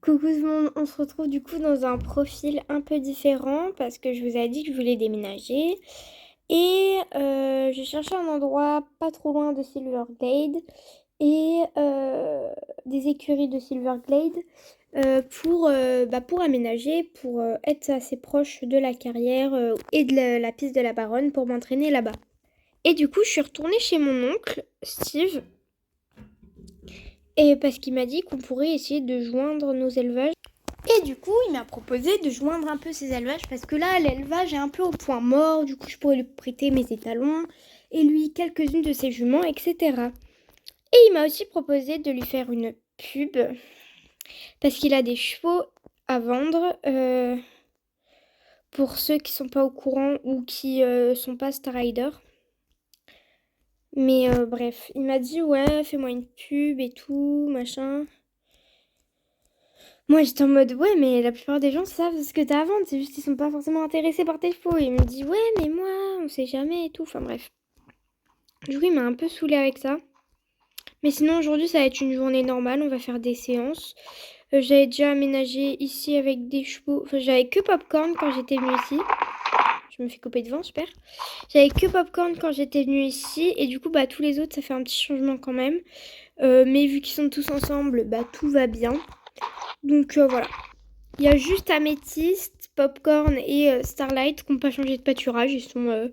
Coucou tout le monde, on se retrouve du coup dans un profil un peu différent parce que je vous ai dit que je voulais déménager et je cherchais un endroit pas trop loin de Silverglade et des écuries de Silverglade pour aménager, pour être assez proche de la carrière et de la piste de la Baronne pour m'entraîner là-bas. Et du coup, je suis retournée chez mon oncle, Steve, et parce qu'il m'a dit qu'on pourrait essayer de joindre nos élevages. Et du coup, il m'a proposé de joindre un peu ses élevages parce que là, l'élevage est un peu au point mort. Du coup, je pourrais lui prêter mes étalons et lui quelques-unes de ses juments, etc. Et il m'a aussi proposé de lui faire une pub parce qu'il a des chevaux à vendre. Pour ceux qui sont pas au courant ou qui sont pas Star Rider. Mais bref, il m'a dit ouais, fais-moi une pub et tout, machin. Moi, j'étais en mode, ouais, mais la plupart des gens savent ce que t'as à vendre, c'est juste qu'ils sont pas forcément intéressés par tes chevaux. Et il me dit, ouais, mais moi, on sait jamais et tout. Enfin, bref. Du coup, il m'a un peu saoulé avec ça. Mais sinon, aujourd'hui, ça va être une journée normale. On va faire des séances. J'avais déjà aménagé ici avec des chevaux. Enfin, j'avais que Popcorn quand j'étais venue ici. Je me fais couper devant, super. J'avais que Popcorn quand j'étais venue ici. Et du coup, bah, tous les autres, ça fait un petit changement quand même. Mais vu qu'ils sont tous ensemble, bah, tout va bien. Donc, voilà. Il y a juste Améthyste, Popcorn et Starlight qui n'ont pas changé de pâturage. Ils sont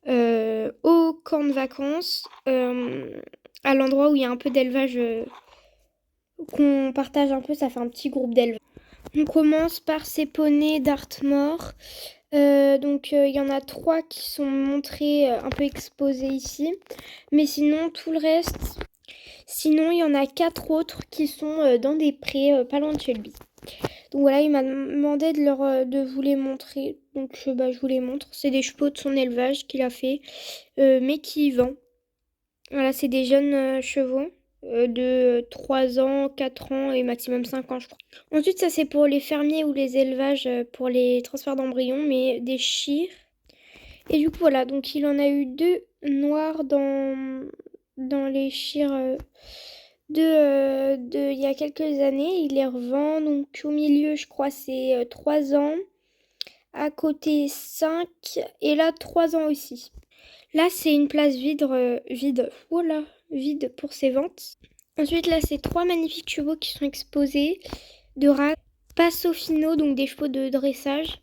au camp de vacances, à l'endroit où il y a un peu d'élevage qu'on partage un peu. Ça fait un petit groupe d'élevage. On commence par ces poneys d'Artmore. Donc il y en a 3 qui sont montrés, un peu exposés ici. Mais sinon, tout le reste... Sinon, il y en a 4 autres qui sont dans des prés pas loin de chez lui. Donc voilà, il m'a demandé de vous les montrer. Donc je vous les montre. C'est des chevaux de son élevage qu'il a fait, mais qui vend. Voilà, c'est des jeunes chevaux de 3 ans, 4 ans et maximum 5 ans, je crois. Ensuite, ça c'est pour les fermiers ou les élevages, pour les transferts d'embryons, mais des chires. Et du coup, voilà, donc il en a eu 2 noirs dans les chires il y a quelques années. Il les revend. Donc au milieu, je crois, c'est 3 ans. À côté, 5. Et là, 3 ans aussi. Là, c'est une place vide. Voilà, vide pour ses ventes. Ensuite, là, c'est 3 magnifiques chevaux qui sont exposés de race Passofino, donc des chevaux de dressage.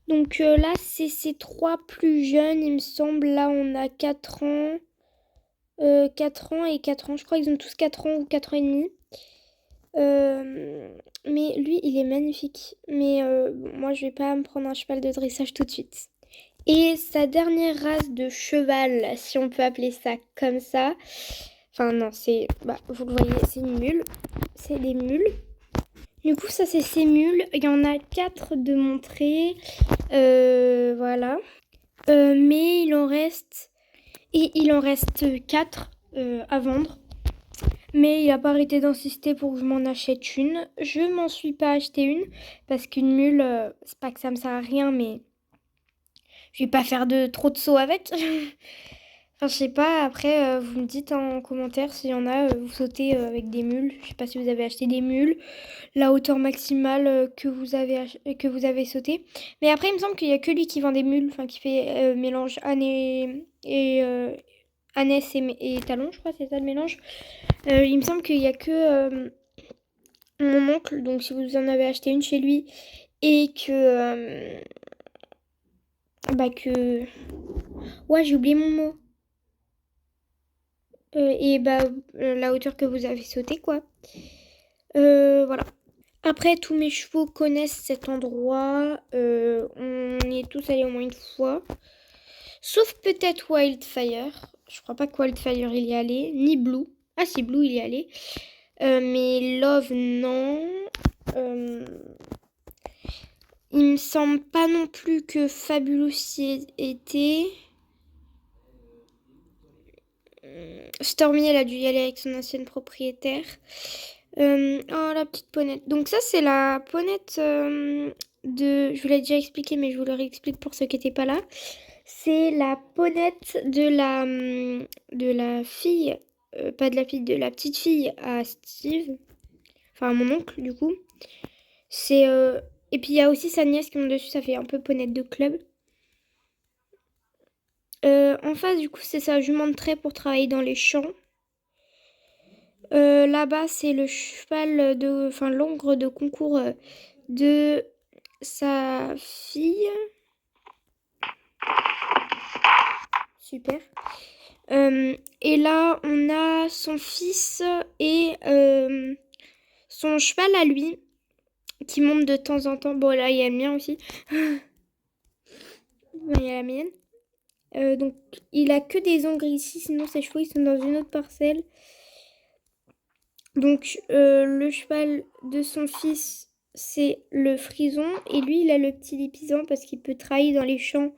Donc là, c'est ces 3 plus jeunes, il me semble. Là, on a 4 ans. 4 ans et 4 ans. Je crois qu'ils ont tous 4 ans ou 4 ans et demi. Mais lui, il est magnifique. Mais bon, moi, je vais pas me prendre un cheval de dressage tout de suite. Et sa dernière race de cheval, si on peut appeler ça comme ça. Enfin, non, c'est... Bah, vous le voyez, c'est une mule. C'est des mules. Du coup, ça, c'est ces mules. Il y en a 4 de montrés. Voilà. Mais il en reste... Et il en reste 4 à vendre. Mais il a pas arrêté d'insister pour que je m'en achète une. Je m'en suis pas acheté une. Parce qu'une mule, c'est pas que ça me sert à rien, mais je vais pas faire trop de sauts avec. Enfin, je sais pas. Après, vous me dites en commentaire s'il y en a, vous sautez avec des mules. Je sais pas si vous avez acheté des mules. La hauteur maximale que vous avez sauté. Mais après, il me semble qu'il y a que lui qui vend des mules. Enfin, qui fait mélange ânesse et talon, je crois, c'est ça le mélange. Il me semble qu'il y a que mon oncle, donc si vous en avez acheté une chez lui et que ouais, j'ai oublié mon mot. La hauteur que vous avez sauté, quoi. Voilà. Après, tous mes chevaux connaissent cet endroit. On y est tous allés au moins une fois. Sauf peut-être Wildfire. Je crois pas que Wildfire il y allait. Ni Blue. Ah si, Blue il y allait. Mais Love, non. Il me semble pas non plus que Fabulous y était. Stormy, elle a dû y aller avec son ancienne propriétaire. Oh, la petite ponette. Donc ça, c'est la ponette de... Je vous l'ai déjà expliqué, mais je vous le réexplique pour ceux qui n'étaient pas là. C'est la ponette de la fille... pas de la fille, de la petite fille à Steve. Enfin, mon oncle, du coup. C'est... Et puis, il y a aussi sa nièce qui monte dessus. Ça fait un peu ponette de club. En face, du coup, c'est sa jument de trait pour travailler dans les champs. Là-bas, c'est le cheval de... Enfin, l'ongre de concours de sa fille. Super. Et là, on a son fils et son cheval à lui qui monte de temps en temps. Bon, là, il y a le mien aussi. Il y a la mienne. Donc, il a que des ongres ici, sinon ses chevaux, ils sont dans une autre parcelle. Donc, le cheval de son fils, c'est le frison. Et lui, il a le petit lipizzan parce qu'il peut travailler dans les champs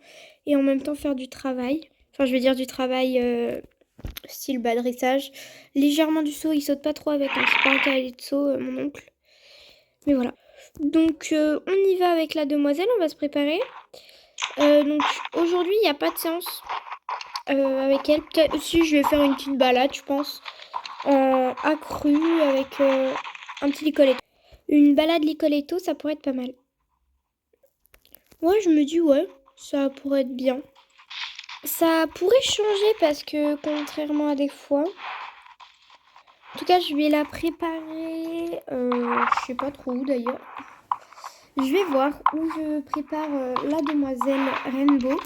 et en même temps faire du travail. Enfin, je veux dire du travail style dressage. Légèrement du saut, il saute pas trop avec. Hein. C'est pas un cavalier de saut, mon oncle. Mais voilà. Donc, on y va avec la demoiselle, on va se préparer. Donc, aujourd'hui, il n'y a pas de séance avec elle. Peut-être aussi, je vais faire une petite balade, je pense. Accrue avec un petit licoletto. Une balade licoletto, ça pourrait être pas mal. Ouais, je me dis, ouais, ça pourrait être bien. Ça pourrait changer parce que, contrairement à des fois... En tout cas, je vais la préparer... je sais pas trop où, d'ailleurs. Je vais voir où je prépare la demoiselle Rainbow.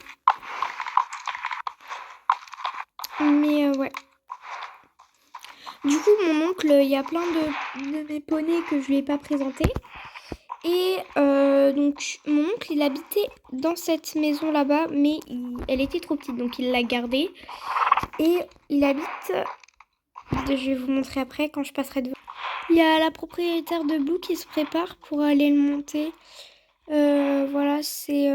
Mais ouais. Du coup, mon oncle, il y a plein de mes poneys que je lui ai pas présentés. Et donc, mon oncle, il habitait dans cette maison là-bas, mais elle était trop petite, donc il l'a gardée. Et il habite... Je vais vous montrer après quand je passerai devant. Il y a la propriétaire de Blue qui se prépare pour aller le monter. Voilà, c'est...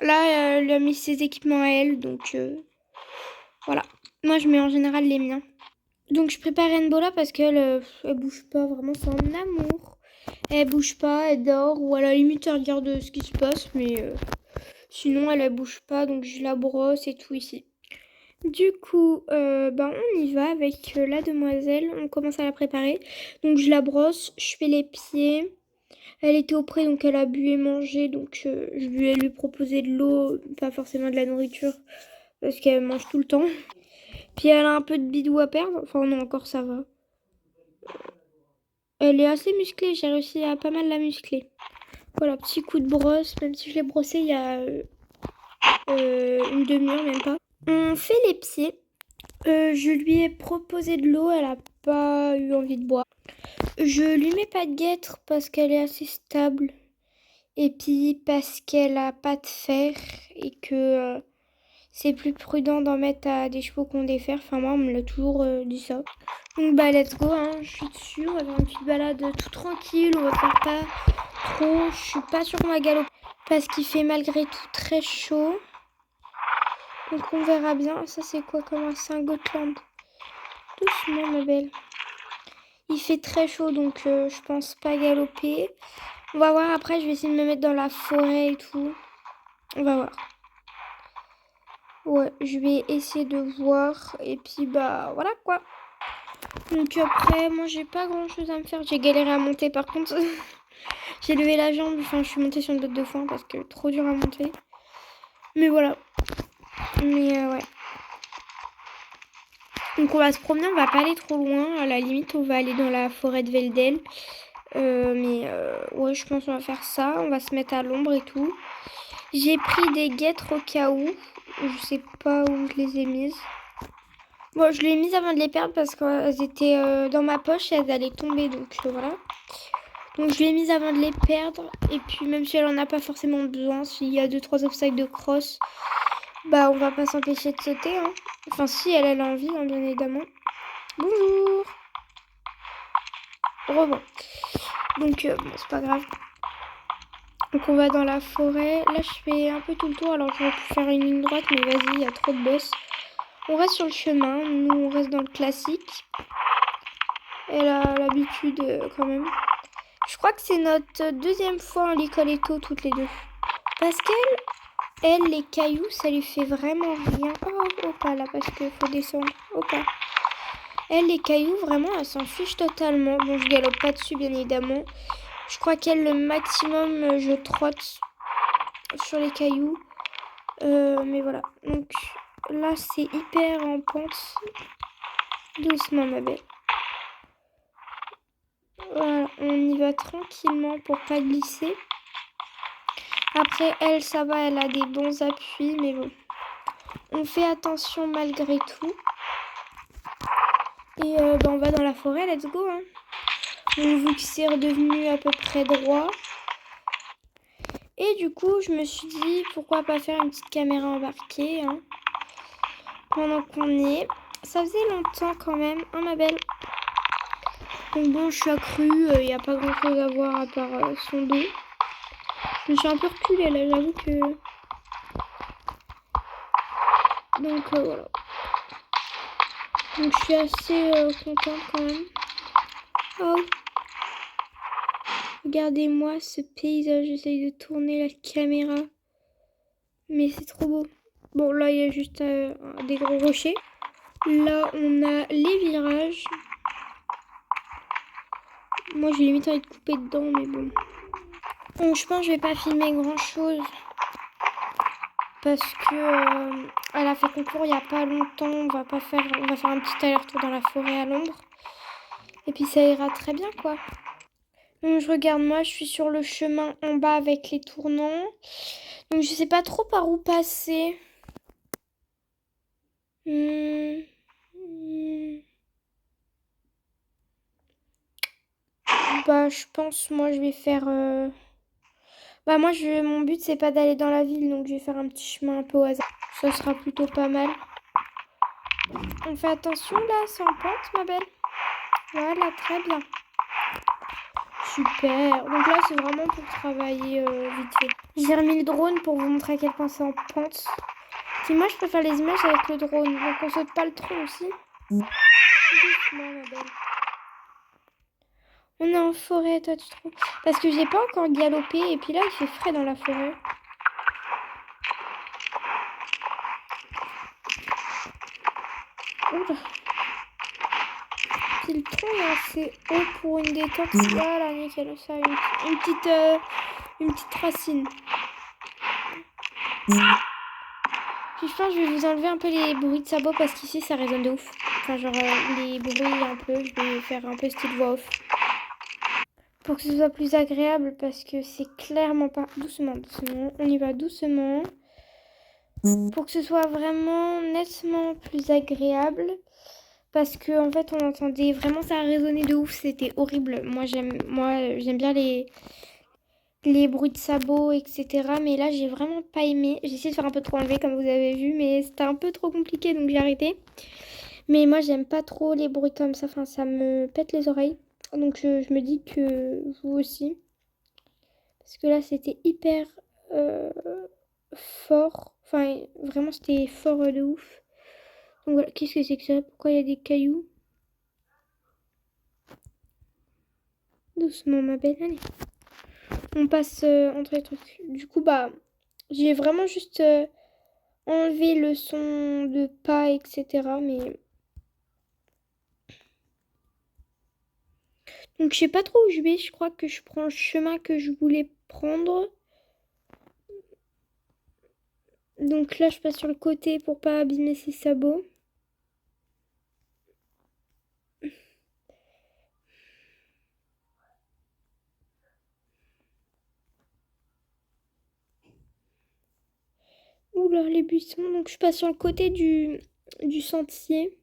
Là, elle a mis ses équipements à elle, donc voilà. Moi, je mets en général les miens. Donc, je prépare Rainbow là parce qu'elle elle bouge pas vraiment, c'est un amour. Elle bouge pas, elle dort, ou à la limite, elle regarde ce qui se passe, mais sinon, elle bouge pas, donc je la brosse et tout ici. Du coup, on y va avec la demoiselle, on commence à la préparer. Donc, je la brosse, je fais les pieds. Elle était auprès, donc elle a bu et mangé, donc je vais lui proposer de l'eau, pas forcément de la nourriture, parce qu'elle mange tout le temps. Puis elle a un peu de bidou à perdre, enfin non, encore ça va. Elle est assez musclée, j'ai réussi à pas mal la muscler. Voilà, petit coup de brosse, même si je l'ai brossée il y a une demi-heure, même pas. On fait les pieds. Je lui ai proposé de l'eau, elle a pas eu envie de boire. Je lui mets pas de guêtre parce qu'elle est assez stable. Et puis parce qu'elle a pas de fer et que c'est plus prudent d'en mettre à des chevaux qui ont des fers. Enfin, moi, on me l'a toujours dit ça. Donc, let's go, hein. Je suis dessus. On va faire une petite balade tout tranquille. On va faire pas trop. Je suis pas sûre qu'on va galoper parce qu'il fait malgré tout très chaud. Donc, on verra bien. Ça, c'est quoi comme un Saint-Gotland? Doucement, ma belle. Il fait très chaud, donc je pense pas galoper. On va voir après. Je vais essayer de me mettre dans la forêt et tout. On va voir. Ouais, je vais essayer de voir. Et puis, voilà quoi. Donc après, moi, j'ai pas grand-chose à me faire. J'ai galéré à monter, par contre. J'ai levé la jambe. Enfin, je suis montée sur une botte de foin parce que trop dur à monter. Mais voilà. Mais ouais. Donc on va se promener. On va pas aller trop loin. À la limite, on va aller dans la forêt de Veldel. Ouais, je pense qu'on va faire ça. On va se mettre à l'ombre et tout. J'ai pris des guêtres au cas où. Je sais pas où je les ai mises. Bon, je les ai mises avant de les perdre parce qu'elles étaient dans ma poche et elles allaient tomber. Donc voilà. Donc je les ai mises avant de les perdre. Et puis même si elle en a pas forcément besoin, s'il y a 2-3 obstacles de cross, on va pas s'empêcher de sauter. Hein. Enfin si elle a envie, hein, bien évidemment. Bonjour. Rebond. Donc c'est pas grave. Donc on va dans la forêt. Là je fais un peu tout le tour. Alors j'aurais pu faire une ligne droite, mais vas-y, il y a trop de boss. On reste sur le chemin. Nous on reste dans le classique. Elle a l'habitude quand même. Je crois que c'est notre deuxième fois en Licoletto toutes les deux. Parce qu'elle, les cailloux, ça lui fait vraiment rien. Oh, pas là, parce qu'il faut descendre. Oh, pas. Elle, les cailloux, vraiment, elle s'en fiche totalement. Bon, je galope pas dessus, bien évidemment. Je crois qu'elle, le maximum, je trotte sur les cailloux. Mais voilà. Donc là, c'est hyper en pente. Doucement, ma belle. Voilà, on y va tranquillement pour pas glisser. Après, elle, ça va, elle a des bons appuis, mais bon. On fait attention malgré tout. Et on va dans la forêt, let's go. Hein. Donc, vu que c'est redevenu à peu près droit. Et du coup, je me suis dit, pourquoi pas faire une petite caméra embarquée, hein, pendant qu'on y est. Ça faisait longtemps quand même, hein, ma belle. Donc bon, je suis accrue, il n'y a pas grand chose à voir à part son dos. Je me suis un peu reculée là, j'avoue que... Donc voilà. Donc je suis assez contente quand même. Oh, regardez-moi ce paysage, j'essaye de tourner la caméra. Mais c'est trop beau. Bon, là, il y a juste des gros rochers. Là, on a les virages. Moi, j'ai limite envie de couper dedans, mais bon. Bon, je pense que je vais pas filmer grand-chose. Parce que elle a fait concours il n'y a pas longtemps. On va faire un petit aller-retour dans la forêt à l'ombre. Et puis, ça ira très bien, quoi. Donc, je regarde, moi, je suis sur le chemin en bas avec les tournants. Donc, je sais pas trop par où passer. Bah, je pense, moi, je vais faire... Bah, moi, mon but, c'est pas d'aller dans la ville, donc je vais faire un petit chemin un peu au hasard. Ça sera plutôt pas mal. On fait attention, là, c'est en pente, ma belle. Voilà, très bien. Super. Donc là, c'est vraiment pour travailler vite fait. J'ai remis le drone pour vous montrer à quel point c'est en pente. Puis moi, je préfère les images avec le drone, donc on saute pas le tronc aussi. Doucement, ma belle. On est en forêt, toi, tu trouves? Parce que j'ai pas encore galopé, et puis là, il fait frais dans la forêt. Oula. Puis le tronc est assez haut pour une détente. Voilà, nickel. Ça, une petite racine. Puis je pense que je vais vous enlever un peu les bruits de sabots parce qu'ici, ça résonne de ouf. Enfin, genre, les bruits un peu, je vais faire un peu style voix off. Pour que ce soit plus agréable parce que c'est clairement pas... Doucement, doucement. On y va doucement. Pour que ce soit vraiment nettement plus agréable. Parce que en fait, on entendait vraiment ça résonner de ouf. C'était horrible. Moi, j'aime bien les bruits de sabots, etc. Mais là, j'ai vraiment pas aimé. J'ai essayé de faire un peu trop enlever, comme vous avez vu. Mais c'était un peu trop compliqué, donc j'ai arrêté. Mais moi, j'aime pas trop les bruits comme ça. Enfin, ça me pète les oreilles. Donc, je me dis que vous aussi. Parce que là, c'était hyper fort. Enfin, vraiment, c'était fort de ouf. Donc voilà, qu'est-ce que c'est que ça? Pourquoi il y a des cailloux? Doucement, ma belle, allez. On passe entre les trucs. Du coup, bah, j'ai vraiment juste enlevé le son de pas, etc. Mais... Donc, je sais pas trop où je vais. Je crois que je prends le chemin que je voulais prendre. Donc là, je passe sur le côté pour pas abîmer ses sabots. Oula, les buissons. Donc, je passe sur le côté du sentier.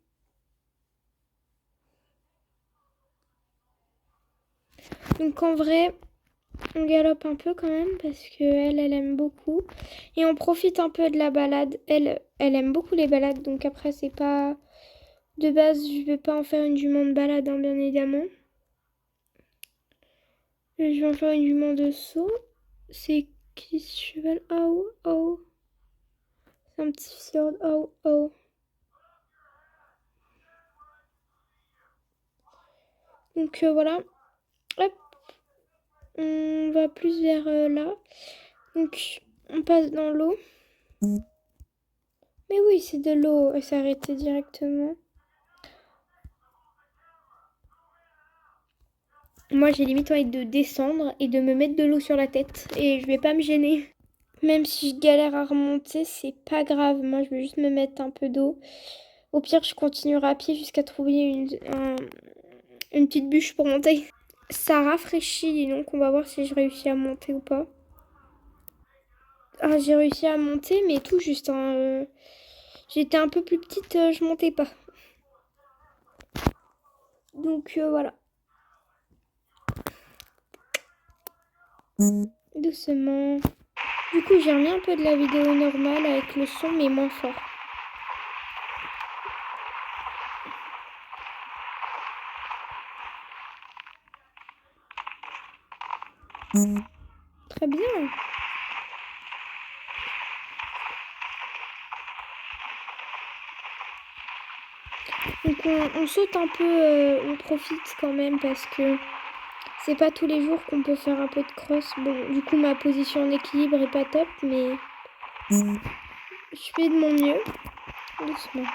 Donc, en vrai, on galope un peu quand même parce qu'elle aime beaucoup. Et on profite un peu de la balade. Elle aime beaucoup les balades. Donc, après, c'est pas... De base, je vais pas en faire une jument de balade, hein, bien évidemment. Je vais en faire une jument de saut. C'est qui ce cheval? Oh, oh. C'est un petit fjord. Oh, oh. Donc voilà. Hop. On va plus vers là. Donc on passe dans l'eau. Mais oui, c'est de l'eau. Elle s'est arrêtée directement. Moi, j'ai limite envie de descendre et de me mettre de l'eau sur la tête. Et je vais pas me gêner. Même si je galère à remonter, c'est pas grave. Moi, je vais juste me mettre un peu d'eau. Au pire, je continuerai à pied jusqu'à trouver une petite bûche pour monter. Ça rafraîchit, dis donc. On va voir si je réussis à monter ou pas. Ah, j'ai réussi à monter, mais tout juste. Hein. J'étais un peu plus petite, je montais pas. Donc voilà. Doucement. Du coup, j'ai remis un peu de la vidéo normale avec le son, mais moins fort. Très bien. Donc on saute un peu, on profite quand même parce que c'est pas tous les jours qu'on peut faire un peu de cross. Bon, du coup ma position en équilibre est pas top, mais je fais de mon mieux. Doucement.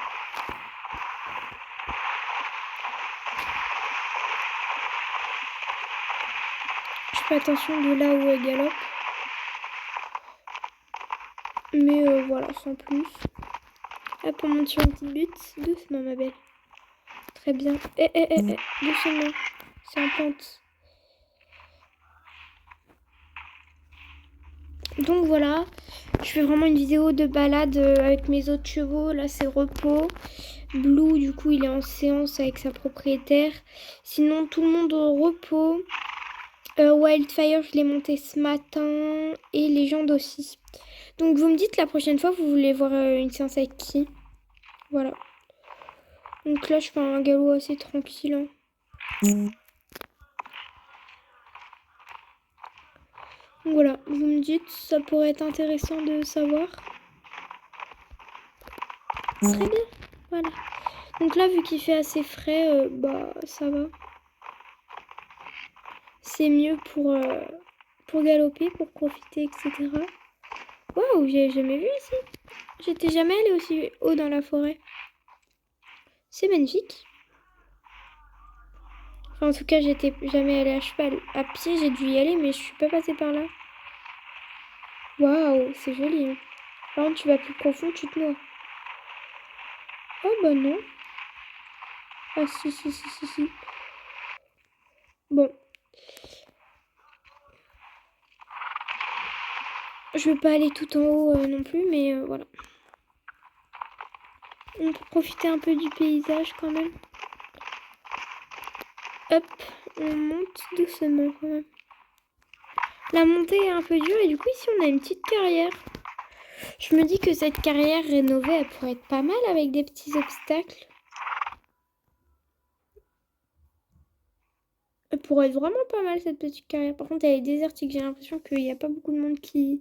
Je fais attention de là où elle galope. Mais voilà, sans plus. Hop, on monte sur une petite butte. Doucement ma belle. Très bien. Doucement. C'est en pente. Donc voilà, je fais vraiment une vidéo de balade avec mes autres chevaux. Là c'est repos. Blue du coup il est en séance avec sa propriétaire. Sinon tout le monde au repos. Wildfire je l'ai monté ce matin. Et Légende aussi. Donc vous me dites la prochaine fois vous voulez voir une séance avec qui. Voilà. Donc là je fais un galop assez tranquille. Hein. Voilà, vous me dites, ça pourrait être intéressant de savoir. Très bien, voilà. Donc là, vu qu'il fait assez frais, bah ça va. C'est mieux pour galoper, pour profiter, etc. Waouh, j'ai jamais vu ici. J'étais jamais allée aussi haut dans la forêt. C'est magnifique. Enfin, en tout cas, j'étais jamais allée à cheval. À pied, j'ai dû y aller, mais je suis pas passée par là. Waouh, c'est joli. Hein. Par contre, tu vas plus profond, tu te noies. Oh bah non. Ah si. Bon. Je veux pas aller tout en haut non plus, mais voilà. On peut profiter un peu du paysage quand même. Hop, on monte doucement quand même. La montée est un peu dure et du coup ici on a une petite carrière. Je me dis que cette carrière rénovée, elle pourrait être pas mal avec des petits obstacles. Elle pourrait être vraiment pas mal cette petite carrière. Par contre elle est désertique, j'ai l'impression qu'il n'y a pas beaucoup de monde qui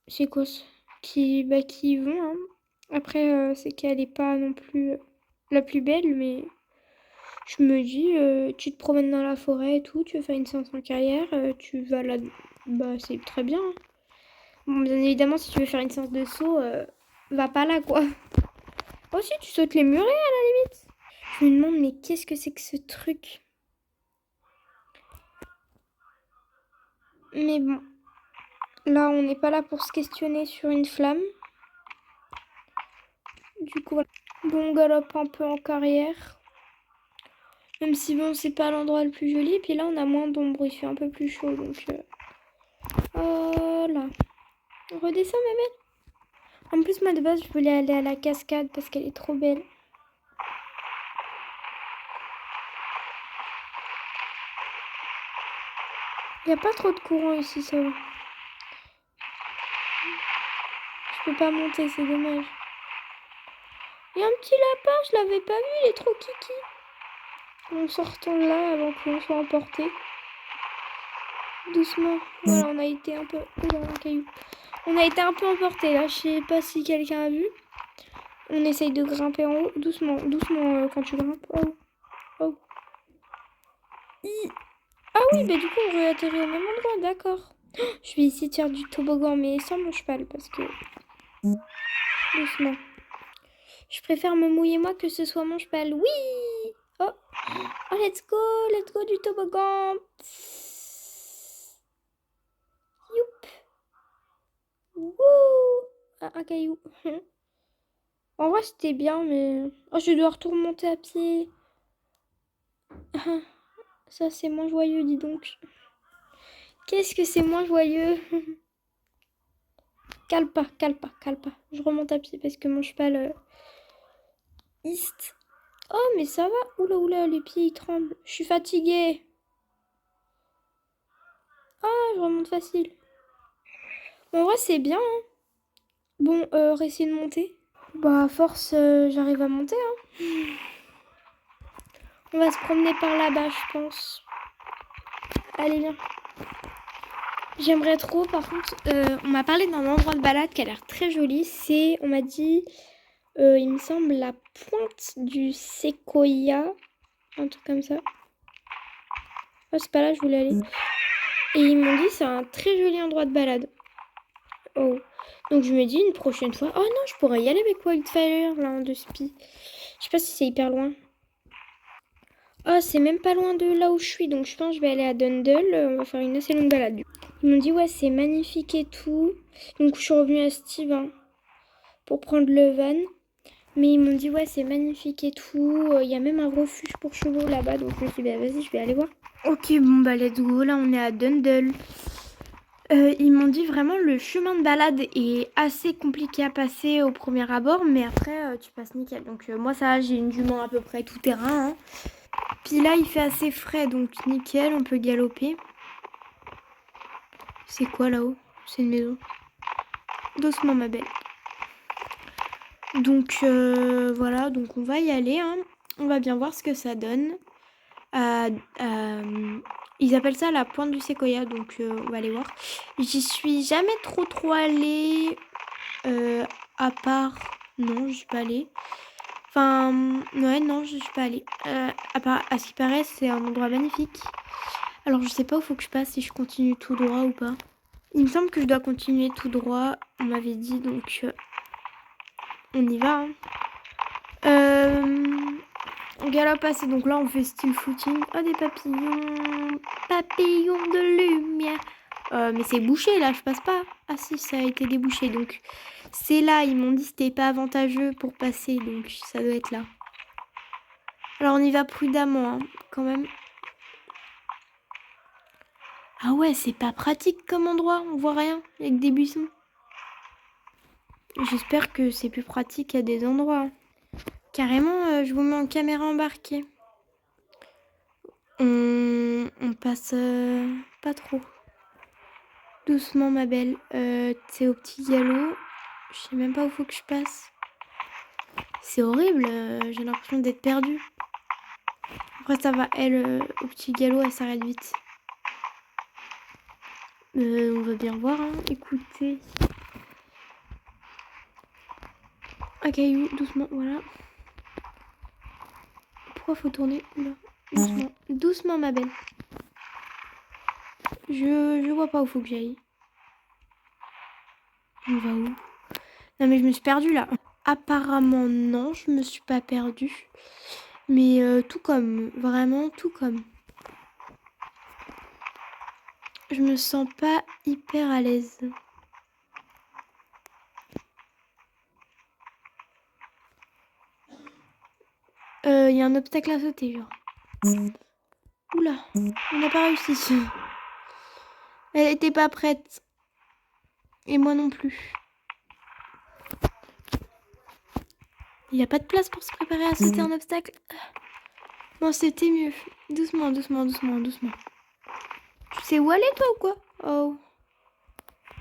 c'est quoi ça qui y vont. Hein. Après c'est qu'elle est pas non plus la plus belle, mais je me dis, tu te promènes dans la forêt et tout, tu veux faire une séance en carrière, tu vas là, bah c'est très bien. Hein. Bon, bien évidemment, si tu veux faire une séance de saut, va pas là, quoi. Oh si, tu sautes les murets, à la limite. Je me demande, mais qu'est-ce que c'est que ce truc? Mais bon, là, on n'est pas là pour se questionner sur une flamme. Du coup, voilà. Bon, on galope un peu en carrière. Même si, bon, c'est pas l'endroit le plus joli. Et puis là, on a moins d'ombre, il fait un peu plus chaud, donc... Voilà. On redescend, ma belle. En plus, moi, de base, je voulais aller à la cascade parce qu'elle est trop belle. Il n'y a pas trop de courant ici, ça va. Je peux pas monter, c'est dommage. Il y a un petit lapin, je l'avais pas vu, il est trop kiki. On sortons de là avant qu'on soit emporté. Doucement. Voilà, on a été un peu... Oula, un caillou. On a été un peu emporté là, je sais pas si quelqu'un a vu. On essaye de grimper en haut. Doucement, quand tu grimpes. Oh. Ah oui, bah du coup on réatterrit au même endroit, d'accord. Je vais essayer de faire du toboggan, mais sans mon cheval, parce que... Doucement. Je préfère me mouiller moi que ce soit mon cheval. Oui. Oh. Oh, let's go du toboggan. Youp. Wouh. Ah, un caillou. En vrai, c'était bien, mais... Oh, je dois tout remonter à pied. Ça, c'est moins joyeux, dis donc. Qu'est-ce que c'est moins joyeux. Cale pas. Je remonte à pied parce que mon cheval... East. Oh, mais ça va. Oula, les pieds, ils tremblent. Je suis fatiguée. Ah, je remonte facile. Bon, en vrai, c'est bien, hein. Bon, réessayer de monter. Bah, à force, j'arrive à monter, hein. On va se promener par là-bas, je pense. Allez, viens. J'aimerais trop, par contre, on m'a parlé d'un endroit de balade qui a l'air très joli. C'est, on m'a dit, il me semble, la pointe du séquoia. Un truc comme ça. Oh, c'est pas là, je voulais aller. Et ils m'ont dit, c'est un très joli endroit de balade. Oh. Donc je me dis, une prochaine fois... Oh non, je pourrais y aller avec Wildfire, là, de Spi. Je sais pas si c'est hyper loin. Oh, c'est même pas loin de là où je suis, donc je pense que je vais aller à Dundle. On va faire une assez longue balade. Ils m'ont dit, ouais, c'est magnifique et tout. Donc je suis revenue à Steve, hein, pour prendre le van. Mais ils m'ont dit, ouais, c'est magnifique et tout. Il y a même un refuge pour chevaux là-bas, donc je me suis dit, bah, vas-y, je vais aller voir. Ok, bon, bah, let's go. Là, on est à Dundle. Ils m'ont dit vraiment le chemin de balade est assez compliqué à passer au premier abord, mais après, tu passes nickel. Donc moi, ça, j'ai une jument à peu près tout terrain, hein. Puis là, il fait assez frais, donc nickel, on peut galoper. C'est quoi là-haut? C'est une maison. Doucement, ma belle. Donc voilà, donc on va y aller, hein. On va bien voir ce que ça donne. Ils appellent ça la pointe du séquoia, donc on va aller voir. J'y suis jamais trop allée, à part... Non, je suis pas allée. Enfin, ouais, non, je suis pas allée. À ce qui paraît, c'est un endroit magnifique. Alors, je sais pas où faut que je passe, si je continue tout droit ou pas. Il me semble que je dois continuer tout droit, on m'avait dit, donc on y va, hein. On galope assez, donc là on fait style footing. Oh, des papillons, papillons de lumière. Mais c'est bouché là, je passe pas. Ah si, ça a été débouché, donc c'est là. Ils m'ont dit que c'était pas avantageux pour passer, donc ça doit être là. Alors on y va prudemment, hein, quand même. Ah ouais, c'est pas pratique comme endroit, on voit rien avec des buissons. J'espère que c'est plus pratique à des endroits. Carrément, je vous mets en caméra embarquée. On passe pas trop. Doucement, ma belle. T'es au petit galop. Je sais même pas où faut que je passe. C'est horrible. J'ai l'impression d'être perdue. Après, ça va. Elle, au petit galop, elle s'arrête vite. On va bien voir, hein. Écoutez. Un caillou, doucement, voilà. Pourquoi faut tourner là? Doucement. Doucement, ma belle. Je vois pas où faut que j'aille. On va où? Non, mais je me suis perdue là. Apparemment, non, je me suis pas perdue. Mais tout comme. Vraiment, tout comme. Je me sens pas hyper à l'aise. Il y a un obstacle à sauter, genre. Oula, on n'a pas réussi. Elle était pas prête. Et moi non plus. Il n'y a pas de place pour se préparer à sauter un obstacle. Bon, c'était mieux. Doucement, doucement, doucement, doucement. Tu sais où aller, toi, ou quoi? Oh.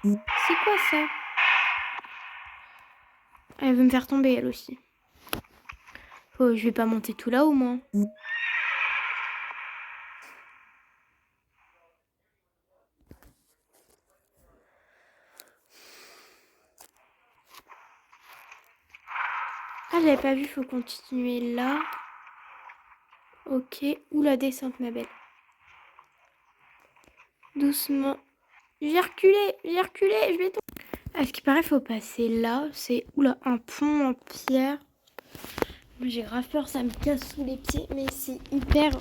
C'est quoi, ça? Elle veut me faire tomber, elle aussi. Oh, je vais pas monter tout là-haut, moi. Ah, j'avais pas vu, faut continuer là. Ok. Ou la descente, ma belle. Doucement. J'ai reculé, je vais tomber. À ce qui paraît, faut passer là. C'est, oula, un pont en pierre. J'ai grave peur, ça me casse sous les pieds, mais c'est hyper...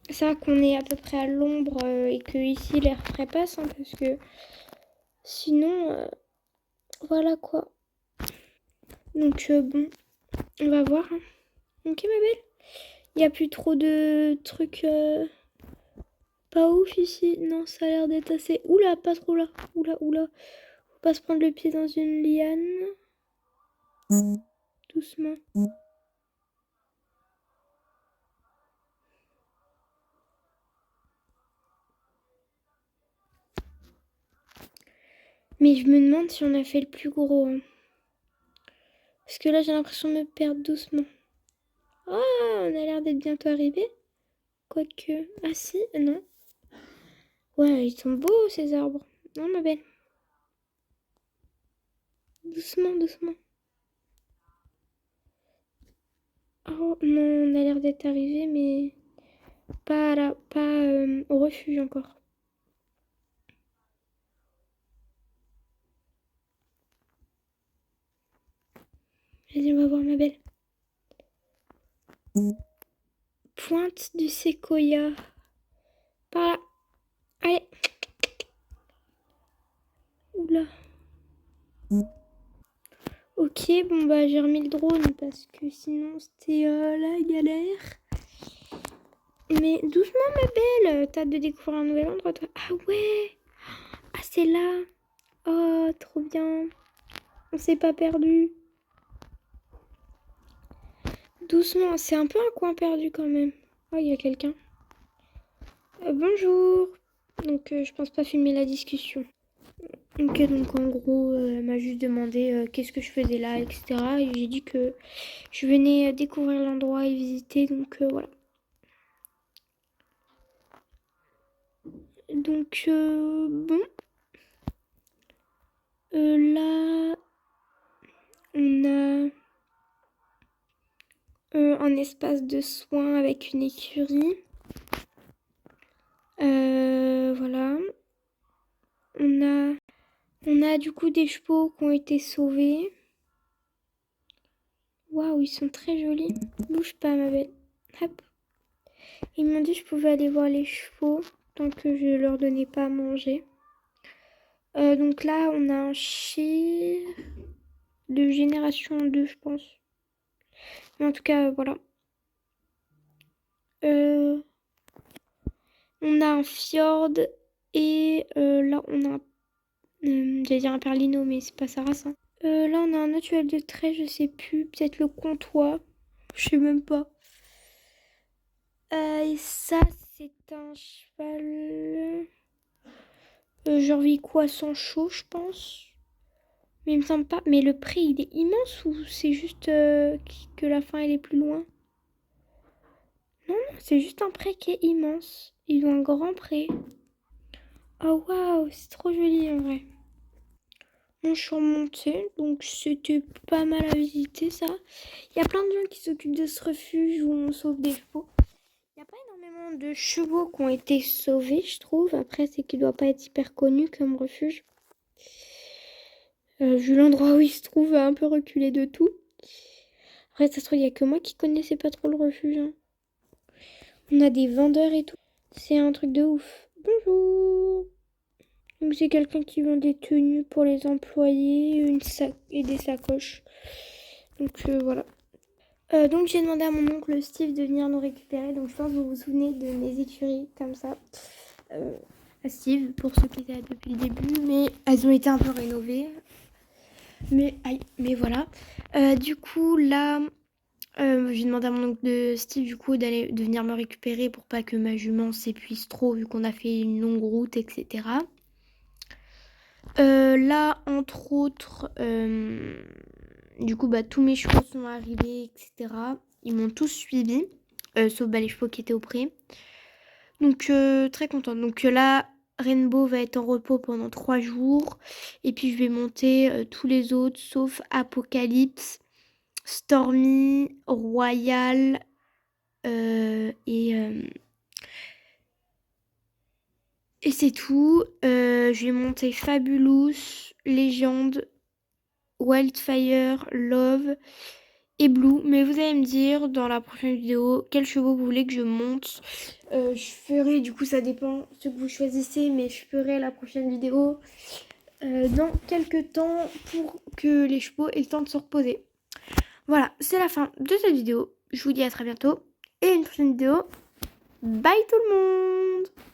ça qu'on est à peu près à l'ombre et que ici l'air frais passe, hein, parce que sinon, voilà quoi. Donc bon, on va voir. Hein. Ok ma belle. Il n'y a plus trop de trucs pas ouf ici. Non, ça a l'air d'être assez... Oula, pas trop là. Oula, oula. Faut pas se prendre le pied dans une liane. Doucement. Mais je me demande si on a fait le plus gros. Hein. Parce que là, j'ai l'impression de me perdre doucement. Ah, on a l'air d'être bientôt arrivé. Quoique... Ah si, non. Ouais, ils sont beaux ces arbres. Non, ma belle. Doucement, doucement. Oh non, on a l'air d'être arrivé, mais pas là, pas au refuge encore. Vas-y, on va voir ma belle. Pointe du séquoia. Par là. Allez. Oula. Ok, bon bah j'ai remis le drone parce que sinon c'était la galère. Mais doucement ma belle, t'as hâte de découvrir un nouvel endroit toi. Ah ouais. Ah c'est là. Oh trop bien. On s'est pas perdu. Doucement, c'est un peu un coin perdu quand même. Oh il y a quelqu'un. Bonjour. Donc je pense pas filmer la discussion. Ok, donc en gros, elle m'a juste demandé qu'est-ce que je faisais là, etc. Et j'ai dit que je venais découvrir l'endroit et visiter, donc voilà. Donc bon, là, on a un espace de soins avec une écurie. Voilà. On a du coup des chevaux qui ont été sauvés. Waouh, ils sont très jolis. Bouge pas, ma belle. Hop. Ils m'ont dit que je pouvais aller voir les chevaux tant que je leur donnais pas à manger. Donc là, on a un chien de génération 2, je pense. Mais en tout cas, voilà. On a un fjord et là, on a... j'allais dire un perlino, mais c'est pas sa race. Hein. Là, on a un autre cheval de trait, je sais plus. Peut-être le comtois. Je sais même pas. Et ça, c'est un cheval... genre quoi, sans chaud, je pense. Mais il me semble pas. Mais le pré, il est immense ou c'est juste que la fin, elle est plus loin? Non, non, c'est juste un pré qui est immense. Ils ont un grand pré. Oh waouh, c'est trop joli en vrai. On suis remontée, donc c'était pas mal à visiter ça. Il y a plein de gens qui s'occupent de ce refuge où on sauve des chevaux. Il n'y a pas énormément de chevaux qui ont été sauvés, je trouve. Après, c'est qu'il doit pas être hyper connu comme refuge. Vu l'endroit où il se trouve, un peu reculé de tout. Après, ça se trouve, il n'y a que moi qui connaissais pas trop le refuge. Hein. On a des vendeurs et tout. C'est un truc de ouf. Bonjour. Donc c'est quelqu'un qui vend des tenues pour les employés et des sacoches. Donc voilà. Donc j'ai demandé à mon oncle Steve de venir nous récupérer. Donc je pense que vous vous souvenez de mes écuries comme ça. À Steve, pour ceux qui étaient là depuis le début. Mais elles ont été un peu rénovées. Mais voilà. Du coup là... j'ai demandé à mon oncle de Steve du coup de venir me récupérer pour pas que ma jument s'épuise trop vu qu'on a fait une longue route, etc. Là, entre autres, du coup, tous mes chevaux sont arrivés, etc. Ils m'ont tous suivi, sauf les chevaux qui étaient au pré. Donc, très contente. Donc là, Rainbow va être en repos pendant 3 jours. Et puis, je vais monter tous les autres, sauf Apocalypse, Stormy, Royal et c'est tout. Je vais monter Fabulous, Légende, Wildfire, Love et Blue. Mais vous allez me dire dans la prochaine vidéo quels chevaux vous voulez que je monte. Je ferai, du coup ça dépend ce que vous choisissez, mais je ferai la prochaine vidéo dans quelques temps pour que les chevaux aient le temps de se reposer. Voilà, c'est la fin de cette vidéo. Je vous dis à très bientôt et une prochaine vidéo. Bye tout le monde!